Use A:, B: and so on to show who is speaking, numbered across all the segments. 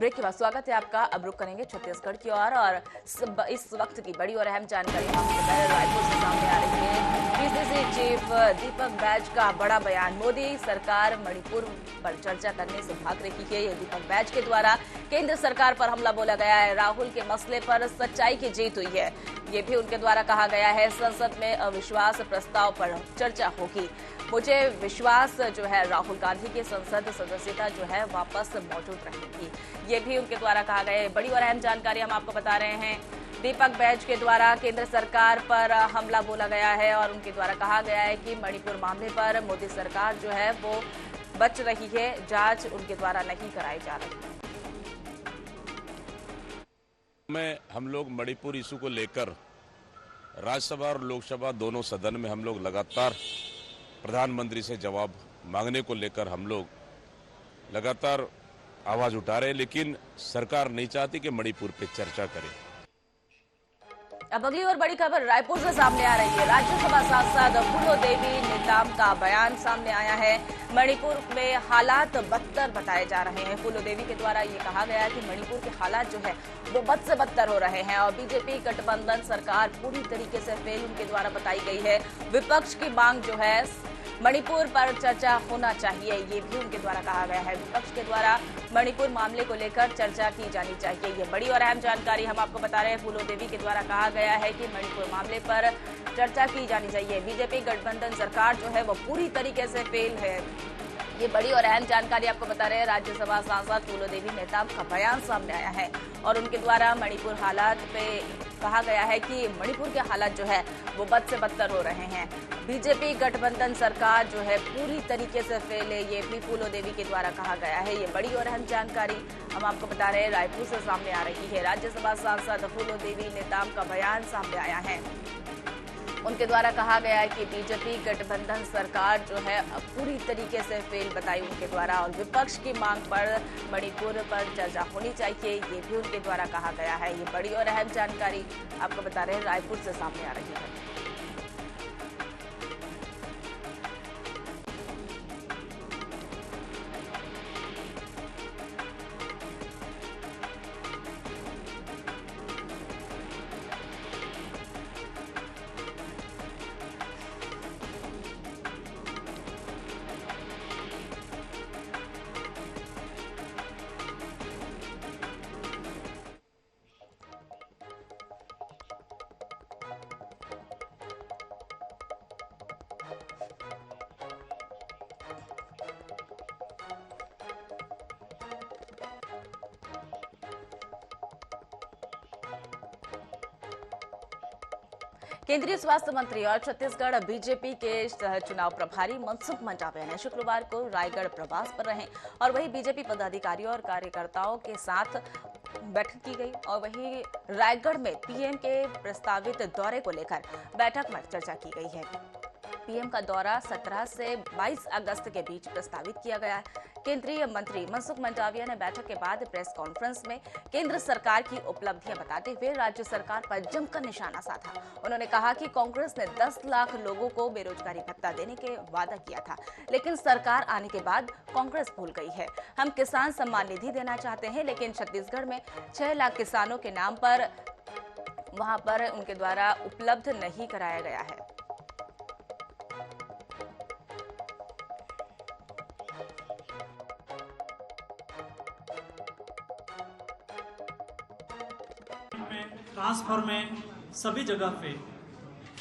A: Break के बाद स्वागत है आपका। अब रुक करेंगे छत्तीसगढ़ की ओर और इस वक्त की बड़ी और अहम जानकारी रायपुर से सामने आ रही है। पीसीसी चीफ दीपक बैज का बड़ा बयान। मोदी सरकार मणिपुर पर चर्चा करने से भाग रही है। ये दीपक बैज के द्वारा केंद्र सरकार पर हमला बोला गया है। राहुल के मसले पर सच्चाई की जीत हुई है, ये भी उनके द्वारा कहा गया है। संसद में अविश्वास प्रस्ताव पर चर्चा होगी। मुझे विश्वास जो है राहुल गांधी की संसद सदस्यता जो है वापस मौजूद रहेगी, ये भी उनके द्वारा कहा गया है। बड़ी और अहम जानकारी हम आपको बता रहे हैं। दीपक बैज के द्वारा केंद्र सरकार पर हमला बोला गया है और उनके द्वारा कहा गया है कि मणिपुर मामले पर मोदी सरकार जो है वो बच रही है, जांच उनके द्वारा नहीं कराई जा रही
B: है। हम लोग मणिपुर इशू को लेकर राज्यसभा और लोकसभा दोनों सदन में हम लोग लगातार प्रधानमंत्री से जवाब मांगने को लेकर हम लोग लगातार आवाज उठा रहे हैं, लेकिन सरकार नहीं चाहती कि मणिपुर पे चर्चा करें।
A: अब अगली और बड़ी खबर रायपुर से सामने आ रही है। राज्यसभा सांसद फूलो देवी नेताम का बयान सामने आया है। मणिपुर में हालात बदतर बताए जा रहे हैं। फूलो देवी के द्वारा ये कहा गया है कि मणिपुर के हालात जो है वो बद से बदतर हो रहे हैं और बीजेपी गठबंधन सरकार पूरी तरीके से फेल उनके द्वारा बताई गई है। विपक्ष की मांग जो है मणिपुर पर चर्चा होना चाहिए, ये भी उनके द्वारा कहा गया है। विपक्ष के द्वारा मणिपुर मामले को लेकर चर्चा की जानी चाहिए, ये बड़ी और अहम जानकारी हम आपको बता रहे हैं। फूलो देवी के द्वारा कहा गया है कि मणिपुर मामले पर चर्चा की जानी चाहिए। बीजेपी गठबंधन सरकार जो है वो पूरी तरीके से फेल है, ये बड़ी और अहम जानकारी आपको बता रहे हैं। राज्यसभा सांसद फूलो देवी नेताम का बयान सामने आया है और उनके द्वारा मणिपुर हालात पे कहा गया है कि मणिपुर के हालात जो है वो बद से बदतर हो रहे हैं। बीजेपी गठबंधन सरकार जो है पूरी तरीके से फेल है, ये भी फूलो देवी के द्वारा कहा गया है। ये बड़ी और अहम जानकारी हम आपको बता रहे हैं रायपुर से सामने आ रही है। राज्यसभा सांसद फूलो देवी नेताम का बयान सामने आया है। उनके द्वारा कहा गया है कि बीजेपी गठबंधन सरकार जो है पूरी तरीके से फेल बताई उनके द्वारा और विपक्ष की मांग पर मणिपुर पर चर्चा होनी चाहिए, ये भी उनके द्वारा कहा गया है। ये बड़ी और अहम जानकारी आपको बता रहे हैं रायपुर से सामने आ रही है। केंद्रीय स्वास्थ्य मंत्री और छत्तीसगढ़ बीजेपी के चुनाव प्रभारी मनसुख मंडाविया ने शुक्रवार को रायगढ़ प्रवास पर रहे और वहीं बीजेपी पदाधिकारियों और कार्यकर्ताओं के साथ बैठक की गई और वहीं रायगढ़ में पीएम के प्रस्तावित दौरे को लेकर बैठक में चर्चा की गई है। पीएम का दौरा 17 से 22 अगस्त के बीच प्रस्तावित किया गया है। केंद्रीय मंत्री मनसुख मंडाविया ने बैठक के बाद प्रेस कॉन्फ्रेंस में केंद्र सरकार की उपलब्धियां बताते हुए राज्य सरकार पर जमकर निशाना साधा। उन्होंने कहा कि कांग्रेस ने 10 लाख लोगों को बेरोजगारी भत्ता देने के वादा किया था, लेकिन सरकार आने के बाद कांग्रेस भूल गई है। हम किसान सम्मान निधि देना चाहते हैं, लेकिन छत्तीसगढ़ में 6 लाख किसानों के नाम पर वहां पर उनके द्वारा उपलब्ध नहीं कराया गया है।
C: ट्रांसफर में सभी जगह पे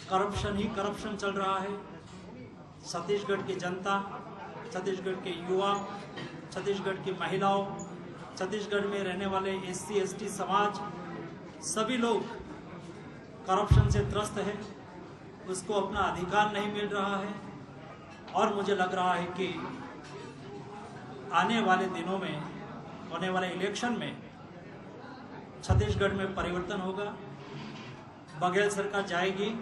C: करप्शन ही करप्शन चल रहा है। छत्तीसगढ़ की जनता, छत्तीसगढ़ के युवा, छत्तीसगढ़ की महिलाओं, छत्तीसगढ़ में रहने वाले एससी एसटी समाज, सभी लोग करप्शन से त्रस्त है। उसको अपना अधिकार नहीं मिल रहा है और मुझे लग रहा है कि आने वाले दिनों में होने वाले इलेक्शन में छत्तीसगढ़ में परिवर्तन होगा, बघेल सरकार जाएगी।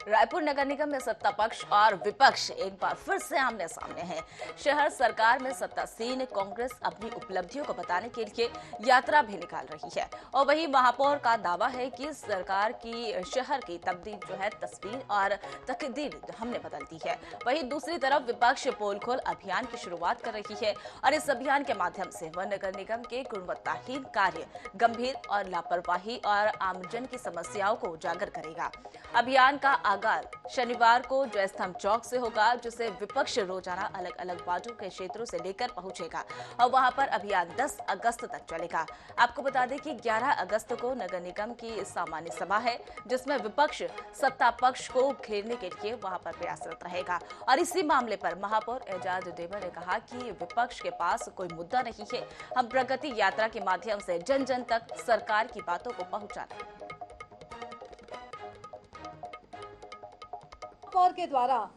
A: रायपुर नगर निगम में सत्ता पक्ष और विपक्ष एक बार फिर से आमने सामने हैं। शहर सरकार में सत्तासीन कांग्रेस अपनी उपलब्धियों को बताने के लिए यात्रा भी निकाल रही है और वहीं महापौर का दावा है कि सरकार की शहर की तब्दील जो है तस्वीर और तकदीर हमने बदल दी है। वहीं दूसरी तरफ विपक्ष पोल खोल अभियान की शुरुआत कर रही है और इस अभियान के माध्यम से वह नगर निगम के गुणवत्ताहीन कार्य, गंभीर और लापरवाही और आमजन की समस्याओं को उजागर करेगा। अभियान का आगाज शनिवार को जयस्तंभ चौक से होगा, जिसे विपक्ष रोजाना अलग अलग वार्डों के क्षेत्रों से लेकर पहुंचेगा और वहां पर अभियान 10 अगस्त तक चलेगा। आपको बता दें कि 11 अगस्त को नगर निगम की सामान्य सभा है, जिसमें विपक्ष सत्ता पक्ष को घेरने के लिए वहां पर प्रयासरत रहेगा और इसी मामले पर महापौर एजाज डेवर ने कहा कि विपक्ष के पास कोई मुद्दा नहीं है, हम प्रगति यात्रा के माध्यम से जन जन तक सरकार की बातों को पहुंचा रहे हैं।
D: महापौर के द्वारा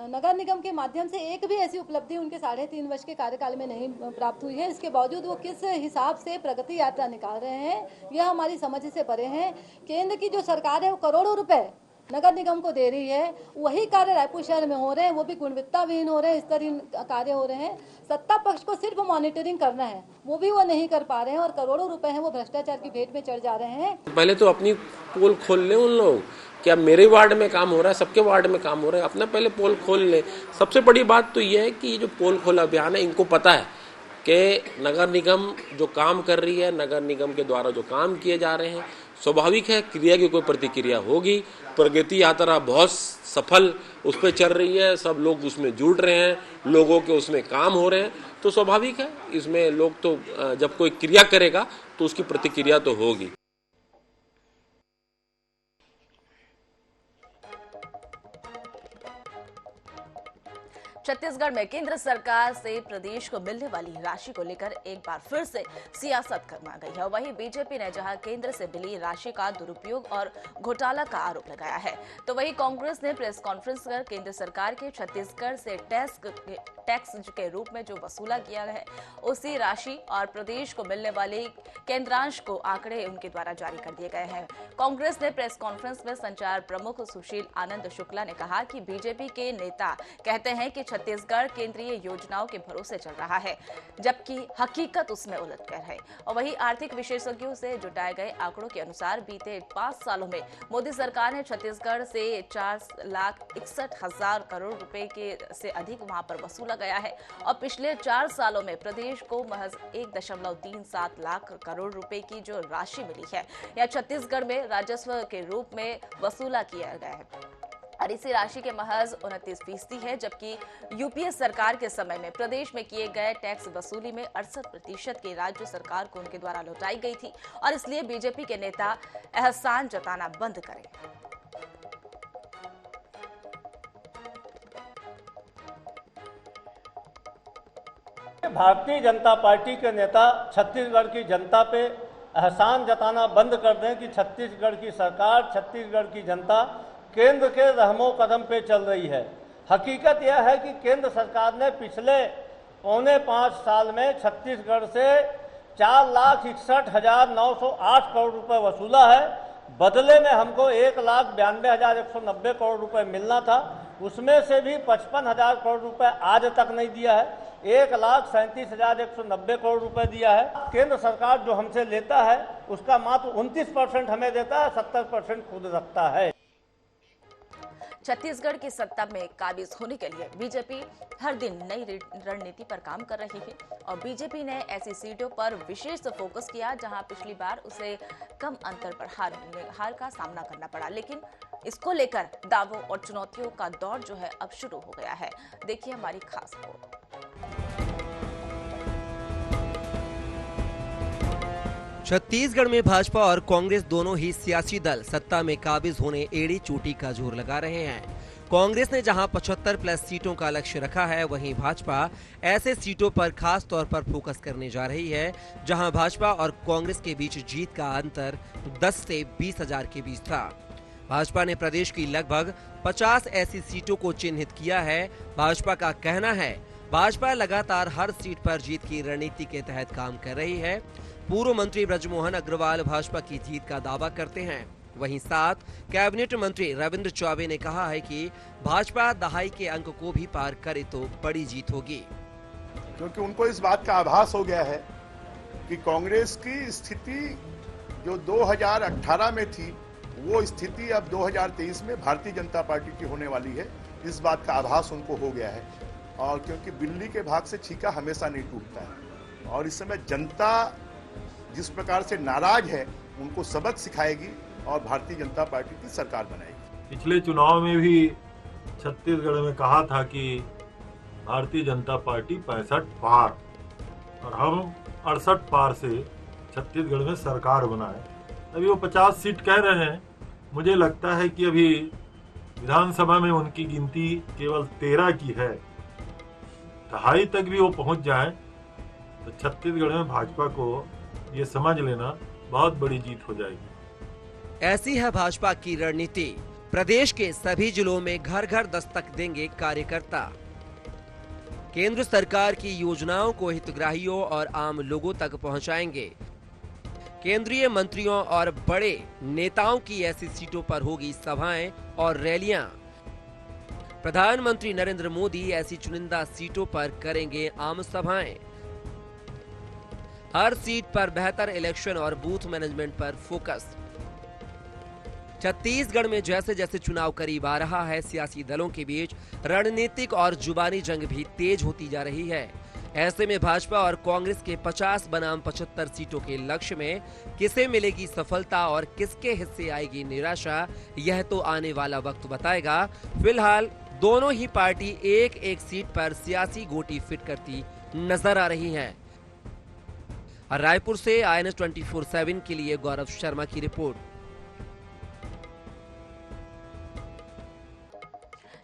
D: नगर निगम के माध्यम से एक भी ऐसी उपलब्धि उनके 3.5 वर्ष के कार्यकाल में नहीं प्राप्त हुई है। इसके बावजूद वो किस हिसाब से प्रगति यात्रा निकाल रहे हैं, यह हमारी समझ से परे है। केंद्र की जो सरकार है वो करोड़ों रुपए नगर निगम को दे रही है, वही कार्य रायपुर शहर में हो रहे हैं, वो भी गुणवत्ताहीन हो रहे हैं, स्तरहीन कार्य हो रहे हैं। सत्ता पक्ष को सिर्फ मॉनिटरिंग करना है, वो भी वो नहीं कर पा रहे हैं और करोड़ों रुपए हैं वो भ्रष्टाचार की भेंट में चढ़ जा रहे हैं।
E: पहले तो अपनी पोल खोल ले उन लोग, क्या मेरे वार्ड में काम हो रहा है, सबके वार्ड में काम हो रहा है, अपना पहले पोल खोल ले। सबसे बड़ी बात तो ये है कि जो पोल खोल अभियान है, इनको पता है कि नगर निगम जो काम कर रही है, नगर निगम के द्वारा जो काम किए जा रहे हैं, स्वाभाविक है क्रिया की कोई प्रतिक्रिया होगी। प्रगति यात्रा बहुत सफल उस पर चल रही है, सब लोग उसमें जुड़ रहे हैं, लोगों के उसमें काम हो रहे हैं, तो स्वाभाविक है इसमें लोग तो जब कोई क्रिया करेगा तो उसकी प्रतिक्रिया तो होगी।
A: छत्तीसगढ़ में केंद्र सरकार से प्रदेश को मिलने वाली राशि को लेकर एक बार फिर से सियासत गरमा गई है। वहीं बीजेपी ने जहां केंद्र से मिली राशि का दुरुपयोग और घोटाला का आरोप लगाया है, तो वहीं कांग्रेस ने प्रेस कॉन्फ्रेंस कर केंद्र सरकार के छत्तीसगढ़ से टैक्स के रूप में जो वसूला किया है उसी राशि और प्रदेश को मिलने वाले केंद्रांश को आंकड़े उनके द्वारा जारी कर दिए गए हैं। कांग्रेस ने प्रेस कॉन्फ्रेंस में संचार प्रमुख सुशील आनंद शुक्ला ने कहा कि बीजेपी के नेता कहते हैं कि छत्तीसगढ़ केंद्रीय योजनाओं के भरोसे चल रहा है, जबकि हकीकत उसमें उलटकर है। और वहीं आर्थिक विशेषज्ञों से जुटाए गए आंकड़ों के अनुसार बीते 5 सालों में मोदी सरकार ने छत्तीसगढ़ से 4,61,000 करोड़ रुपए के से अधिक वहां पर वसूला गया है और पिछले 4 सालों में प्रदेश को महज 1.37 लाख करोड़ रुपए की जो राशि मिली है या छत्तीसगढ़ में राजस्व के रूप में वसूला किया गया है और इसी राशि के महज 29% है, जबकि यूपीए सरकार के समय में प्रदेश में किए गए टैक्स वसूली में 68% की राज्य सरकार को उनके द्वारा लौटाई गई थी और इसलिए बीजेपी के नेता एहसान जताना बंद करें।
F: भारतीय जनता पार्टी के नेता छत्तीसगढ़ की जनता पे एहसान जताना बंद कर दें कि छत्तीसगढ़ की सरकार, छत्तीसगढ़ की जनता केंद्र के रहमो कदम पे चल रही है। हकीकत यह है कि केंद्र सरकार ने पिछले 4.25 साल में छत्तीसगढ़ से 4,61,908 करोड़ रुपए वसूला है। बदले में हमको 1,92,190 करोड़ रुपए मिलना था, उसमें से भी 55,000 करोड़ रुपए आज तक नहीं दिया है। 1,37,190 करोड़ रुपए दिया है। केंद्र सरकार जो हमसे लेता है उसका मात्र 29% हमें देता है, 70% खुद रखता है।
A: छत्तीसगढ़ की सत्ता में काबिज होने के लिए बीजेपी हर दिन नई रणनीति पर काम कर रही है और बीजेपी ने ऐसी सीटों पर विशेष फोकस किया जहां पिछली बार उसे कम अंतर पर हार का सामना करना पड़ा, लेकिन इसको लेकर दावों और चुनौतियों का दौर जो है अब शुरू हो गया है। देखिए हमारी खास रिपोर्ट।
G: छत्तीसगढ़ में भाजपा और कांग्रेस दोनों ही सियासी दल सत्ता में काबिज होने एड़ी चोटी का जोर लगा रहे हैं। कांग्रेस ने जहां 75+ सीटों का लक्ष्य रखा है, वहीं भाजपा ऐसे सीटों पर खास तौर पर फोकस करने जा रही है जहां भाजपा और कांग्रेस के बीच जीत का अंतर 10 से 20,000 के बीच था। भाजपा ने प्रदेश की लगभग 50 ऐसी सीटों को चिन्हित किया है। भाजपा का कहना है भाजपा लगातार हर सीट पर जीत की रणनीति के तहत काम कर रही है। पूर्व मंत्री ब्रजमोहन अग्रवाल भाजपा की जीत का दावा करते हैं। वहीं 7 कैबिनेट मंत्री रविंद्र चौबे ने कहा है कि भाजपा दहाई के अंक को भी पार करे तो बड़ी जीत होगी,
H: क्योंकि उनको इस बात का आभास हो गया है कि कांग्रेस की स्थिति जो 2018 में थी वो स्थिति अब 2023 में भारतीय जनता पार्टी की होने वाली है। इस बात का आभास उनको हो गया है, और क्योंकि बिल्ली के भाग से छीका हमेशा नहीं टूटता है, और इस समय जनता जिस प्रकार से नाराज है उनको सबक सिखाएगी और भारतीय जनता पार्टी की सरकार बनाएगी।
I: पिछले चुनाव में भी छत्तीसगढ़ में कहा था कि भारतीय जनता पार्टी 65 पार और हम 68 पार से छत्तीसगढ़ में सरकार बनाए। अभी वो 50 सीट कह रहे हैं, मुझे लगता है कि अभी विधानसभा में उनकी गिनती केवल 13 की है। दहाई तक भी वो पहुंच जाए तो छत्तीसगढ़ में भाजपा को ये समझ लेना बहुत बड़ी जीत हो जाएगी।
G: ऐसी है भाजपा की रणनीति। प्रदेश के सभी जिलों में घर घर दस्तक देंगे कार्यकर्ता। केंद्र सरकार की योजनाओं को हितग्राहियों और आम लोगों तक पहुंचाएंगे। केंद्रीय मंत्रियों और बड़े नेताओं की ऐसी सीटों पर होगी सभाएं और रैलियां। प्रधानमंत्री नरेंद्र मोदी ऐसी चुनिंदा सीटों पर करेंगे आम सभाएं। हर सीट पर बेहतर इलेक्शन और बूथ मैनेजमेंट पर फोकस। छत्तीसगढ़ में जैसे जैसे चुनाव करीब आ रहा है, सियासी दलों के बीच रणनीतिक और जुबानी जंग भी तेज होती जा रही है। ऐसे में भाजपा और कांग्रेस के 50 बनाम 75 सीटों के लक्ष्य में किसे मिलेगी सफलता और किसके हिस्से आएगी निराशा, यह तो आने वाला वक्त बताएगा। फिलहाल दोनों ही पार्टी एक एक सीट पर सियासी गोटी फिट करती नजर आ रही हैं। रायपुर से INS 24/7 के लिए गौरव शर्मा की रिपोर्ट।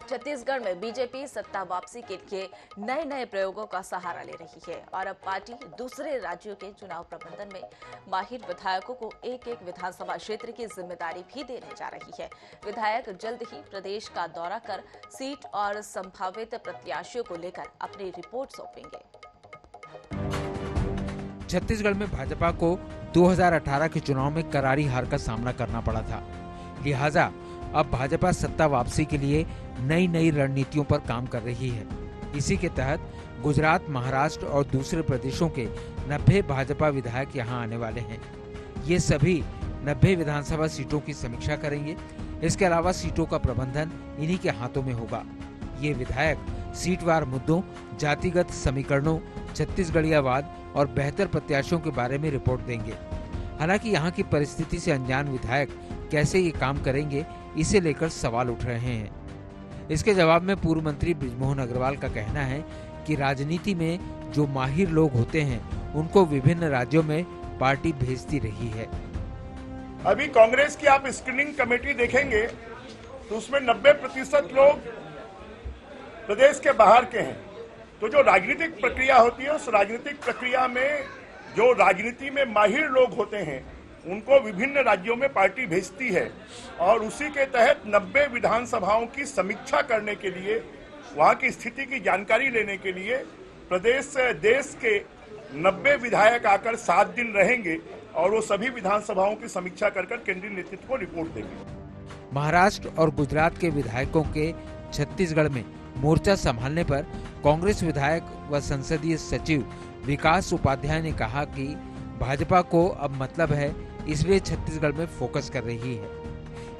A: छत्तीसगढ़ में बीजेपी सत्ता वापसी के लिए नए नए प्रयोगों का सहारा ले रही है और अब पार्टी दूसरे राज्यों के चुनाव प्रबंधन में माहिर विधायकों को एक एक विधानसभा क्षेत्र की जिम्मेदारी भी देने जा रही है। विधायक जल्द ही प्रदेश का दौरा कर सीट और संभावित प्रत्याशियों को लेकर अपनी रिपोर्ट सौंपेंगे।
J: छत्तीसगढ़ में भाजपा को 2018 के चुनाव में करारी हार का सामना करना पड़ा था, लिहाजा अब भाजपा सत्ता वापसी के लिए नई नई रणनीतियों पर काम कर रही है। इसी के तहत गुजरात, महाराष्ट्र और दूसरे प्रदेशों के 90 भाजपा विधायक यहां आने वाले हैं। ये सभी 90 विधानसभा सीटों की समीक्षा करेंगे। इसके अलावा सीटों का प्रबंधन इन्हीं के हाथों में होगा। ये विधायक सीटवार मुद्दों, जातिगत समीकरणों, छत्तीसगढ़ियावाद और बेहतर प्रत्याशियों के बारे में रिपोर्ट देंगे। हालांकि यहाँ की परिस्थिति से अनजान विधायक कैसे ये काम करेंगे, इसे लेकर सवाल उठ रहे हैं। इसके जवाब में पूर्व मंत्री ब्रजमोहन अग्रवाल का कहना है कि राजनीति में जो माहिर लोग होते हैं उनको विभिन्न राज्यों में पार्टी भेजती रही है।
H: अभी कांग्रेस की आप स्क्रीनिंग कमेटी देखेंगे तो उसमें 90% लोग प्रदेश के बाहर के हैं। तो जो राजनीतिक प्रक्रिया होती है, उस राजनीतिक प्रक्रिया में जो राजनीति में माहिर लोग होते हैं उनको विभिन्न राज्यों में पार्टी भेजती है और उसी के तहत 90 विधानसभाओं की समीक्षा करने के लिए, वहां की स्थिति की जानकारी लेने के लिए प्रदेश से देश के 90 विधायक आकर 7 दिन रहेंगे और वो सभी विधानसभाओं की समीक्षा कर केंद्रीय नेतृत्व को रिपोर्ट देंगे।
J: महाराष्ट्र और गुजरात के विधायकों के छत्तीसगढ़ में मोर्चा संभालने पर कांग्रेस विधायक व संसदीय सचिव विकास उपाध्याय ने कहा कि भाजपा को अब मतलब है, इसलिए छत्तीसगढ़ में फोकस कर रही है।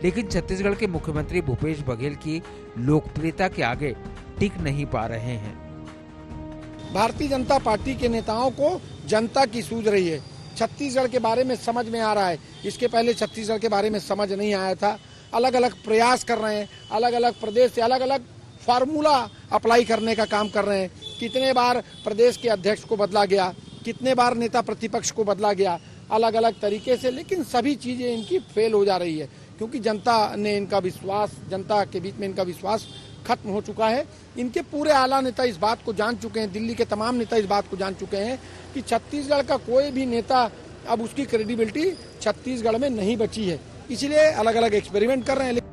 J: लेकिन छत्तीसगढ़ के मुख्यमंत्री भूपेश बघेल की लोकप्रियता के आगे टिक नहीं पा रहे हैं।
K: भारतीय जनता पार्टी के नेताओं को जनता की सूझ रही है। छत्तीसगढ़ के बारे में समझ में आ रहा है, इसके पहले छत्तीसगढ़ के बारे में समझ नहीं आया था। अलग अलग प्रयास कर रहे हैं, अलग अलग प्रदेश से अलग अलग फार्मूला अप्लाई करने का काम कर रहे हैं। कितने बार प्रदेश के अध्यक्ष को बदला गया, कितने बार नेता प्रतिपक्ष को बदला गया, अलग अलग तरीके से, लेकिन सभी चीजें इनकी फेल हो जा रही है क्योंकि जनता ने इनका विश्वास, जनता के बीच में इनका विश्वास खत्म हो चुका है। इनके पूरे आला नेता इस बात को जान चुके हैं, दिल्ली के तमाम नेता इस बात को जान चुके हैं कि छत्तीसगढ़ का कोई भी नेता, अब उसकी क्रेडिबिलिटी छत्तीसगढ़ में नहीं बची है, इसलिए अलग अलग एक्सपेरिमेंट कर रहे हैं।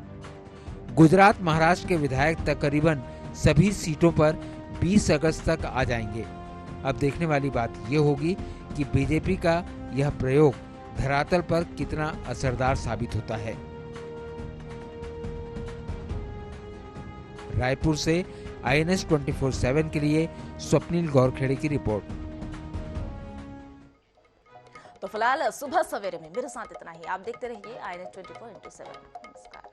J: गुजरात, महाराष्ट्र के विधायक तकरीबन सभी सीटों पर 20 अगस्त तक आ जाएंगे। अब देखने वाली बात ये होगी कि बीजेपी का यह प्रयोग धरातल पर कितना असरदार साबित होता है। रायपुर से INS 24/7 के लिए स्वप्निल गौरखेड़े की रिपोर्ट।
A: तो फिलहाल सुबह सवेरे में मेरे साथ इतना ही। आप देखते रहिए INS 24/7। नमस्कार।